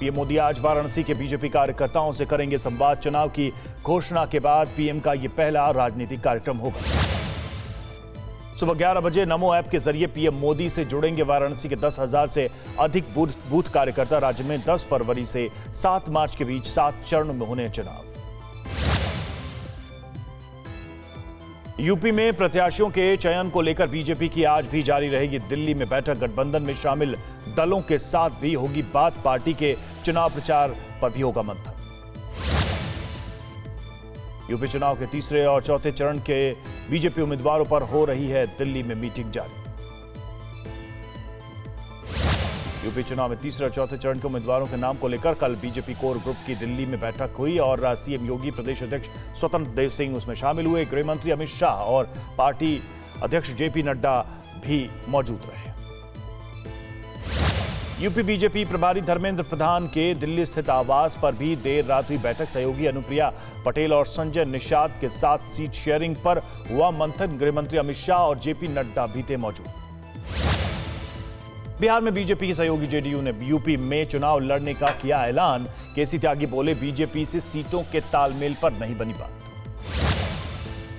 PM Modi आज वाराणसी के BJP कार्यकर्ताओं से करेंगे संवाद। चुनाव की घोषणा के बाद पीएम का यह पहला राजनीतिक कार्यक्रम होगा। सुबह 11 बजे नमो ऐप के जरिए पीएम मोदी से जुड़ेंगे वाराणसी के 10,000 से अधिक बूथ कार्यकर्ता। राज्य में 10 फरवरी से 7 मार्च के बीच 7 चरणों में होने चुनाव। यूपी में प्रत्याशियों के चयन को लेकर बीजेपी की आज भी जारी रहेगी दिल्ली में बैठक। गठबंधन में शामिल दलों के साथ भी होगी बात। पार्टी के चुनाव प्रचार पर भी होगा मंथन। यूपी चुनाव के तीसरे और चौथे चरण के बीजेपी उम्मीदवारों पर हो रही है दिल्ली में मीटिंग जारी। यूपी चुनाव में तीसरे और चौथे चरण के उम्मीदवारों के नाम को लेकर कल बीजेपी कोर ग्रुप की दिल्ली में बैठक हुई और सीएम योगी, प्रदेश अध्यक्ष स्वतंत्र देव सिंह उसमें शामिल हुए। गृह मंत्री अमित शाह और पार्टी अध्यक्ष जेपी नड्डा भी मौजूद रहे। यूपी बीजेपी प्रभारी धर्मेंद्र प्रधान के दिल्ली स्थित आवास पर भी देर रात हुई बैठक। सहयोगी अनुप्रिया पटेल और संजय निषाद के साथ सीट शेयरिंग पर हुआ मंथन। गृह मंत्री अमित शाह और जेपी नड्डा भी थे मौजूद। बिहार में बीजेपी की सहयोगी जेडीयू ने यूपी में चुनाव लड़ने का किया ऐलान। केसी त्यागी बोले, बीजेपी से सीटों के तालमेल पर नहीं बनी बात।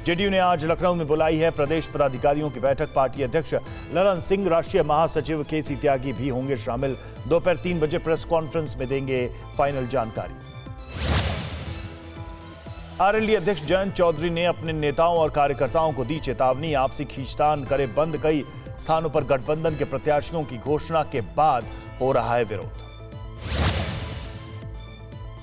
जेडीयू ने आज लखनऊ में बुलाई है प्रदेश पदाधिकारियों की बैठक। पार्टी अध्यक्ष ललन सिंह, राष्ट्रीय महासचिव केसी त्यागी भी होंगे शामिल। दोपहर 3 बजे प्रेस कॉन्फ्रेंस में देंगे फाइनल जानकारी। आरएलडी अध्यक्ष जयंत चौधरी ने अपने नेताओं और कार्यकर्ताओं को दी चेतावनी। आपसी खींचतान करे बंद। कई स्थानों पर गठबंधन के प्रत्याशियों की घोषणा के बाद हो रहा है विरोध।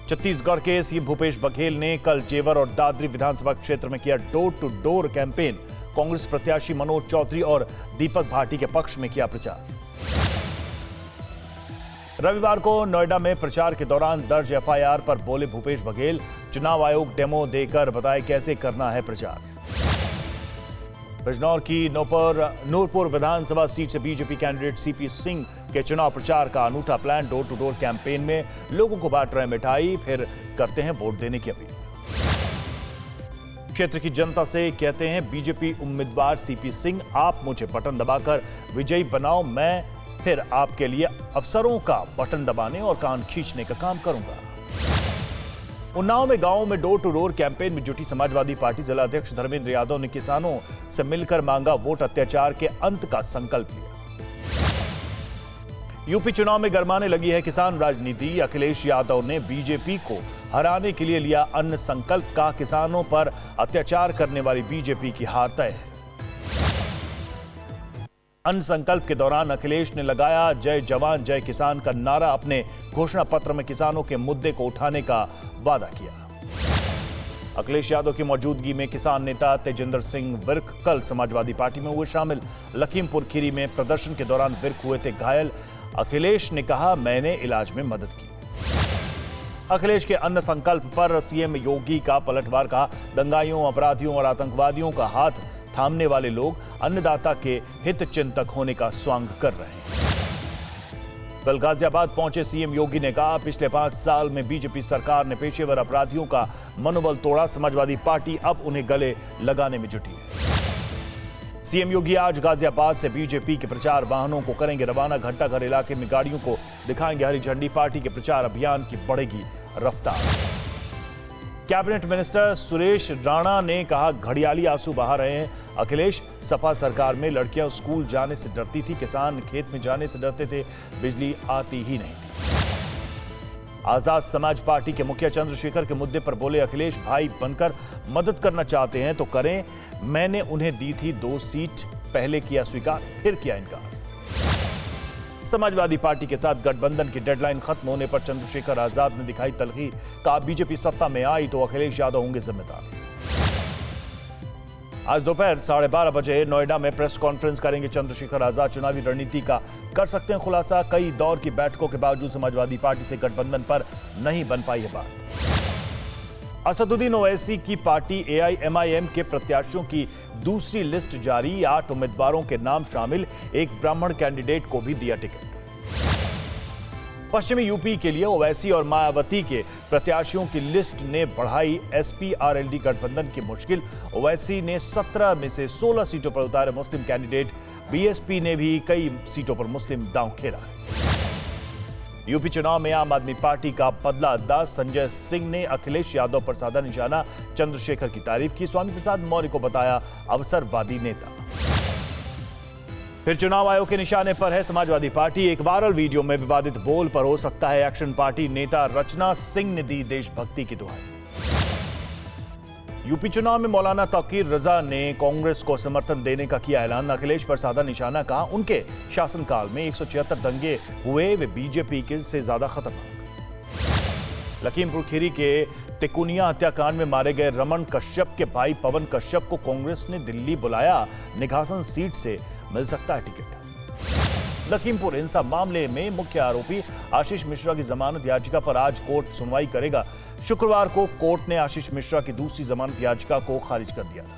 छत्तीसगढ़ के सीएम भूपेश बघेल ने कल जेवर और दादरी विधानसभा क्षेत्र में किया door to door campaign. Congress प्रत्याशी मनोज चौधरी और दीपक भाटी के पक्ष में किया प्रचार। रविवार को नोएडा में प्रचार के दौरान दर्ज एफआईआर पर बोले भूपेश बघेल, चुनाव आयोग डेमो देकर बताए कैसे करना है प्रचार। बिजनौर की नूरपुर विधानसभा सीट से बीजेपी कैंडिडेट सीपी सिंह के चुनाव प्रचार का अनूठा plan. Door to door campaign में लोगों को बांट रहे मिठाई, फिर करते हैं वोट देने की अपील। क्षेत्र की जनता से कहते हैं बीजेपी उम्मीदवार सीपी सिंह, आप मुझे बटन दबाकर विजयी बनाओ, मैं फिर आपके लिए अफसरों का बटन दबाने और कान खींचने का काम करूंगा। उन्नाव में गांवों में डोर टू डोर कैंपेन में जुटी समाजवादी पार्टी। जिला अध्यक्ष धर्मेंद्र यादव ने किसानों से मिलकर मांगा वोट, अत्याचार के अंत का संकल्प लिया। यूपी चुनाव में गरमाने लगी है किसान राजनीति। अखिलेश यादव ने बीजेपी को हराने के लिए लिया अन्न संकल्प का। किसानों पर अत्याचार करने वाली बीजेपी की हार तय है। अन्न संकल्प के दौरान अखिलेश ने लगाया जय जवान जय किसान का नारा। अपने घोषणा पत्र में किसानों के मुद्दे को उठाने का वादा किया। अखिलेश यादव की मौजूदगी में किसान नेता तेजिंदर सिंह विर्क कल समाजवादी पार्टी में हुए शामिल। लखीमपुर खीरी में प्रदर्शन के दौरान विर्क हुए थे घायल। अखिलेश ने कहा, मैंने इलाज में मदद की। अखिलेश के अन्न संकल्प पर सीएम योगी का पलटवार कहा, दंगाइयों, अपराधियों और आतंकवादियों का हाथ थामने वाले लोग अन्नदाता के हित चिंतक होने का स्वांग कर रहे हैं। कल गाजियाबाद पहुंचे सीएम योगी ने कहा, पिछले 5 साल में बीजेपी सरकार ने पेशेवर अपराधियों का मनोबल तोड़ा। समाजवादी पार्टी अब उन्हें गले लगाने में जुटी है। सीएम योगी आज गाजियाबाद से बीजेपी के प्रचार वाहनों को करेंगे रवाना। घंटाघर इलाके में गाड़ियों को दिखाएंगे हरी झंडी। पार्टी के प्रचार अभियान की बढ़ेगी रफ्तार। कैबिनेट मिनिस्टर सुरेश राणा ने कहा, घड़ियाली आंसू बहा रहे हैं अखिलेश। सपा सरकार में लड़कियां स्कूल जाने से डरती थी, किसान खेत में जाने से डरते थे, बिजली आती ही नहीं थी। आजाद समाज पार्टी के मुखिया चंद्रशेखर के मुद्दे पर बोले अखिलेश, भाई बनकर मदद करना चाहते हैं तो करें। मैंने उन्हें दी थी 2 सीट, पहले किया स्वीकार, फिर किया इनकार। समाजवादी पार्टी के साथ गठबंधन की डेडलाइन खत्म होने पर चंद्रशेखर आजाद ने दिखाई तलखी। कहा, बीजेपी सत्ता में आई तो अखिलेश यादव होंगे जिम्मेदार। आज दोपहर 12:30 बजे नोएडा में प्रेस कॉन्फ्रेंस करेंगे चंद्रशेखर आजाद। चुनावी रणनीति का कर सकते हैं खुलासा। कई दौर की बैठकों के बावजूद समाजवादी पार्टी से गठबंधन पर नहीं बन पाई है बात। असदुद्दीन ओवैसी की पार्टी एआईएमआईएम के प्रत्याशियों की दूसरी लिस्ट जारी। 8 उम्मीदवारों के नाम शामिल। एक ब्राह्मण कैंडिडेट को भी दिया टिकट। पश्चिमी यूपी के लिए ओवैसी और मायावती के प्रत्याशियों की लिस्ट ने बढ़ाई एसपी आरएलडी गठबंधन की मुश्किल। ओवैसी ने 17 में से 16 सीटों पर उतारे मुस्लिम कैंडिडेट। बीएसपी ने भी कई सीटों पर मुस्लिम दांव खेला है। यूपी चुनाव में आम आदमी पार्टी का बदला अंदाज, संजय सिंह ने अखिलेश यादव पर साधा निशाना, चंद्रशेखर की तारीफ की, स्वामी प्रसाद मौर्य को बताया अवसरवादी नेता। फिर चुनाव आयोग के निशाने पर है समाजवादी पार्टी, एक वायरल वीडियो में विवादित बोल पर हो सकता है एक्शन। पार्टी नेता रचना सिंह ने दी देशभक्ति की दुहाई। यूपी चुनाव में मौलाना तौकीर रजा ने कांग्रेस को समर्थन देने का किया ऐलान, अखिलेश पर साधा निशाना, कहा उनके शासनकाल में 176 दंगे हुए, वे बीजेपी के से ज्यादा खतरनाक। लखीमपुर खीरी के तिकुनिया हत्याकांड में मारे गए रमन कश्यप के भाई पवन कश्यप को कांग्रेस ने दिल्ली बुलाया, निघासन सीट से मिल सकता है टिकट। लखीमपुर हिंसा मामले में मुख्य आरोपी आशीष मिश्रा की जमानत याचिका पर आज कोर्ट सुनवाई करेगा। शुक्रवार को कोर्ट ने आशीष मिश्रा की दूसरी जमानत याचिका को खारिज कर दिया था।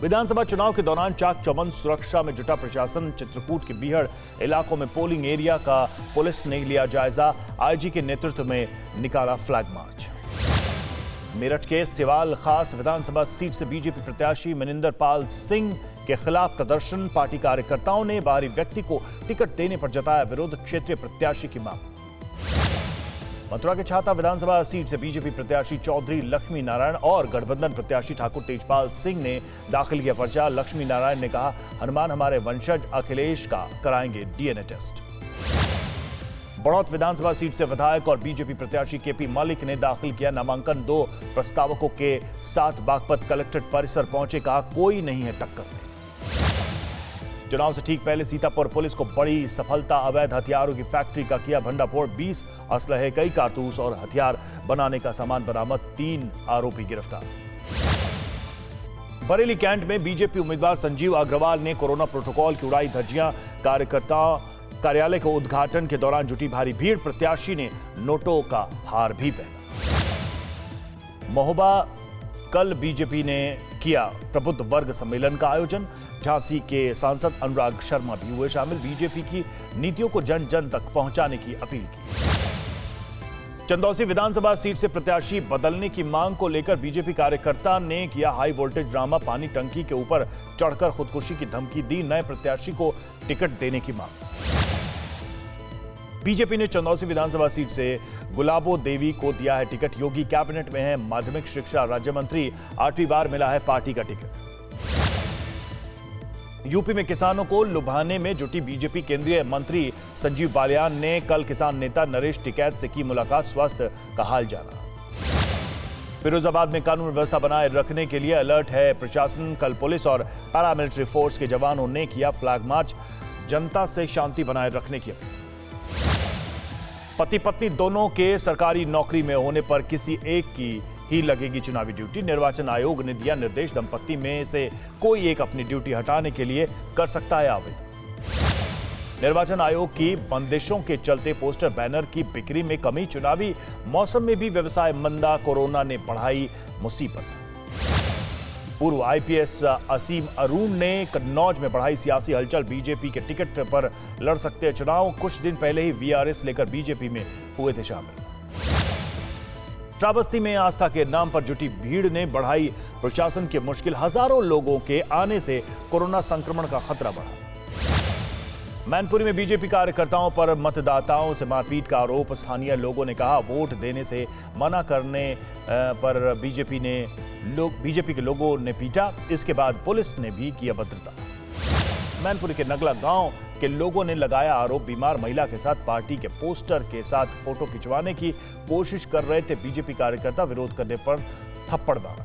विधानसभा चुनाव के दौरान चाक चौबंद सुरक्षा में जुटा प्रशासन, चित्रकूट के बीहड़ इलाकों में पोलिंग एरिया का पुलिस ने लिया जायजा, आईजी के नेतृत्व में निकाला फ्लैग मार्च। मेरठ के सिवाल खास विधानसभा सीट से बीजेपी प्रत्याशी मनिंदर पाल सिंह के खिलाफ प्रदर्शन, पार्टी कार्यकर्ताओं ने बाहरी व्यक्ति को टिकट देने पर जताया विरोध, क्षेत्रीय प्रत्याशी की मांग। मथुरा के छाता विधानसभा सीट से बीजेपी प्रत्याशी चौधरी लक्ष्मी नारायण और गठबंधन प्रत्याशी ठाकुर तेजपाल सिंह ने दाखिल किया पर्चा। लक्ष्मी नारायण ने कहा, हनुमान हमारे वंशज अखिलेश का कराएंगे डीएनए टेस्ट। बड़ौत विधानसभा सीट से विधायक और बीजेपी प्रत्याशी केपी मलिक ने दाखिल किया नामांकन, 2 प्रस्तावकों के साथ बागपत कलेक्ट्रेट परिसर पहुंचे, कहा कोई नहीं है टक्कर में। चुनाव से ठीक पहले सीतापुर पुलिस को बड़ी सफलता, अवैध हथियारों की फैक्ट्री का किया भंडाफोड़, 20 असलहे, कई कारतूस और हथियार बनाने का सामान बरामद, 3 आरोपी गिरफ्तार। बरेली कैंट में बीजेपी उम्मीदवार संजीव अग्रवाल ने कोरोना प्रोटोकॉल की उड़ाई धज्जियां, कार्यकर्ताओं कार्यालय के उद्घाटन के दौरान जुटी भारी भीड़, प्रत्याशी ने नोटों का हार भी पहना। महोबा कल बीजेपी ने किया प्रबुद्ध वर्ग सम्मेलन का आयोजन, झांसी के सांसद अनुराग शर्मा भी हुए शामिल, बीजेपी की नीतियों को जन जन तक पहुंचाने की अपील की। चंदौसी विधानसभा सीट से प्रत्याशी बदलने की मांग को लेकर बीजेपी कार्यकर्ता ने किया हाई वोल्टेज ड्रामा, पानी टंकी के ऊपर चढ़कर खुदकुशी की धमकी दी, नए प्रत्याशी को टिकट देने की मांग। बीजेपी ने चंदौसी विधानसभा सीट से गुलाबो देवी को दिया है टिकट, योगी कैबिनेट में है माध्यमिक शिक्षा राज्य मंत्री, 8वीं बार मिला है पार्टी का टिकट। यूपी में किसानों को लुभाने में जुटी बीजेपी केंद्रीय मंत्री संजीव बालियान ने कल किसान नेता नरेश टिकैत से की मुलाकात, स्वास्थ्य का हाल जाना। फिरोजाबाद में कानून व्यवस्था बनाए रखने के लिए अलर्ट है प्रशासन, कल पुलिस और पैरामिलिट्री फोर्स के जवानों ने किया फ्लैग मार्च, जनता से शांति बनाए रखने की अपील। पति पत्नी दोनों के सरकारी नौकरी में होने पर किसी एक की ही लगेगी चुनावी ड्यूटी, निर्वाचन आयोग ने दिया निर्देश, दंपत्ति में से कोई एक अपनी ड्यूटी हटाने के लिए कर सकता है आवेदन। निर्वाचन आयोग की बंदिशों के चलते पोस्टर बैनर की बिक्री में कमी, चुनावी मौसम में भी व्यवसाय मंदा, कोरोना ने बढ़ाई मुसीबत। पूर्व आईपीएस असीम अरुण ने कन्नौज में बढ़ाई सियासी हलचल, बीजेपी के टिकट पर लड़ सकते हैं चुनाव, कुछ दिन पहले ही वीआरएस लेकर बीजेपी में हुए थे शामिल। श्रावस्ती में आस्था के नाम पर जुटी भीड़ ने बढ़ाई प्रशासन की मुश्किल, हजारों लोगों के आने से कोरोना संक्रमण का खतरा बढ़ा। मैनपुरी में बीजेपी कार्यकर्ताओं पर मतदाताओं से मारपीट का आरोप, स्थानीय लोगों ने कहा वोट देने से मना करने पर बीजेपी के लोगों ने पीटा, इसके बाद पुलिस ने भी किया भद्रता। मैनपुरी के नगला गांव के लोगों ने लगाया आरोप, बीमार महिला के साथ पार्टी के पोस्टर के साथ फोटो खिंचवाने की कोशिश कर रहे थे बीजेपी कार्यकर्ता, विरोध करने पर थप्पड़ मारा।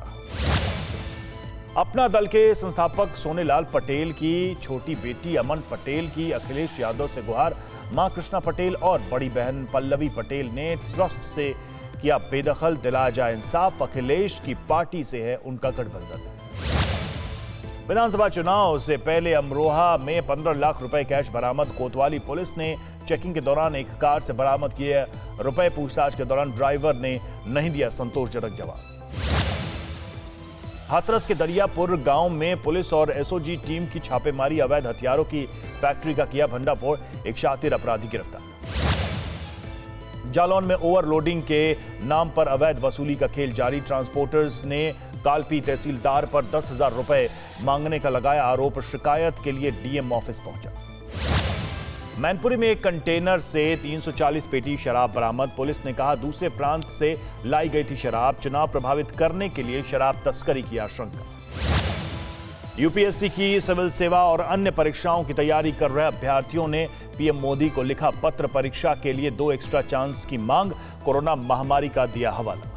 अपना दल के संस्थापक सोनेलाल पटेल की छोटी बेटी अमन पटेल की अखिलेश यादव से गुहार, मां कृष्णा पटेल और बड़ी बहन पल्लवी पटेल ने ट्रस्ट से किया बेदखल, दिलाया जाए इंसाफ, अखिलेश की पार्टी से है उनका गठबंधन। विधानसभा चुनाव से पहले अमरोहा में 15 लाख रुपए कैश बरामद, कोतवाली पुलिस ने चेकिंग के दौरान एक कार से बरामद किए रुपए, पूछताछ के दौरान ड्राइवर ने नहीं दिया संतोषजनक जवाब। हाथरस के दरियापुर गांव में पुलिस और एसओजी टीम की छापेमारी, अवैध हथियारों की फैक्ट्री का किया भंडाफोड़, एक शातिर अपराधी गिरफ्तार। जालौन में ओवरलोडिंग के नाम पर अवैध वसूली का खेल जारी, ट्रांसपोर्टर्स ने कालपी तहसीलदार पर 10,000 रुपए मांगने का लगाया आरोप, शिकायत के लिए डीएम ऑफिस पहुंचा। मैनपुरी में एक कंटेनर से 340 पेटी शराब बरामद। पुलिस ने कहा दूसरे प्रांत से लाई गई थी शराब। चुनाव प्रभावित करने के लिए शराब तस्करी की आशंका। यूपीएससी की सिविल सेवा और अन्य परीक्षाओं की तैयारी कर रहे अभ्यर्थियों ने पीएम मोदी को लिखा पत्र। परीक्षा के लिए 2 एक्स्ट्रा चांस की मांग। कोरोना महामारी का दिया हवाला।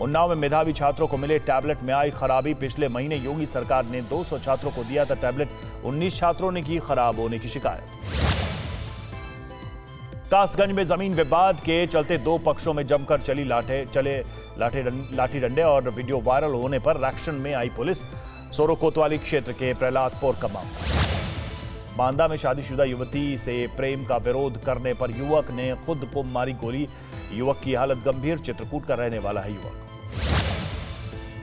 उन्नाव में मेधावी छात्रों को मिले टैबलेट में आई खराबी। पिछले महीने योगी सरकार ने 200 छात्रों को दिया था टैबलेट। 19 छात्रों ने की खराब होने की शिकायत। कासगंज में जमीन विवाद के चलते 2 पक्षों में जमकर चली लाठी डंडे और वीडियो वायरल होने पर एक्शन में आई पुलिस। सोरो कोतवाली क्षेत्र के प्रहलादपुर का मामला। बांदा में शादीशुदा युवती से प्रेम का विरोध करने पर युवक ने खुद को मारी गोली। युवक की हालत गंभीर। चित्रकूट का रहने वाला है युवक।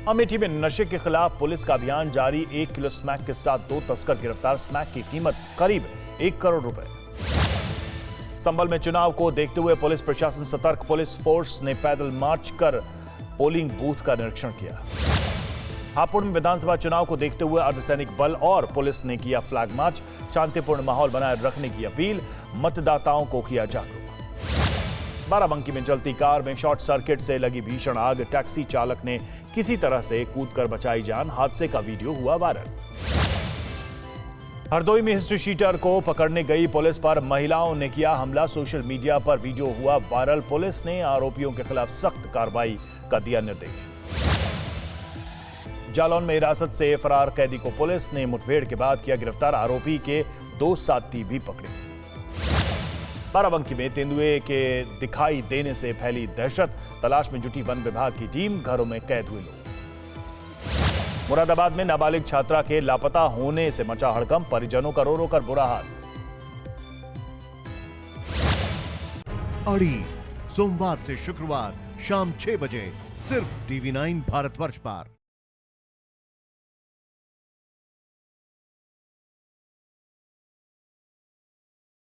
अमेठी में नशे के खिलाफ पुलिस का अभियान जारी। 1 किलो स्मैक के साथ 2 तस्कर गिरफ्तार। स्मैक की कीमत करीब 1 करोड़ रुपए। संभल में चुनाव को देखते हुए पुलिस प्रशासन सतर्क। पुलिस फोर्स ने पैदल मार्च कर पोलिंग बूथ का निरीक्षण किया। हापुड़ में विधानसभा चुनाव को देखते हुए अर्धसैनिक बल और पुलिस ने किया फ्लैग मार्च। शांतिपूर्ण माहौल बनाए रखने की अपील। मतदाताओं को किया जागरूक। बाराबंकी में चलती कार में शॉर्ट सर्किट से लगी भीषण आग। टैक्सी चालक ने किसी तरह से कूदकर बचाई जान। हादसे का वीडियो हुआ वायरल। हरदोई में हिस्ट्री शीटर को पकड़ने गई पुलिस पर महिलाओं ने किया हमला। सोशल मीडिया पर वीडियो हुआ वायरल। पुलिस ने आरोपियों के खिलाफ सख्त कार्रवाई का दिया निर्देश। जालौन में हिरासत से फरार कैदी को पुलिस ने मुठभेड़ के बाद किया गिरफ्तार। आरोपी के 2 साथी भी पकड़े। बाराबंकी में तेंदुए के दिखाई देने से फैली दहशत। तलाश में जुटी वन विभाग की टीम। घरों में कैद हुए लोग। मुरादाबाद में नाबालिग छात्रा के लापता होने से मचा हड़कंप। परिजनों का रो रो कर बुरा हाल। अड़ी सोमवार से शुक्रवार शाम 6 बजे सिर्फ TV9 भारतवर्ष पर।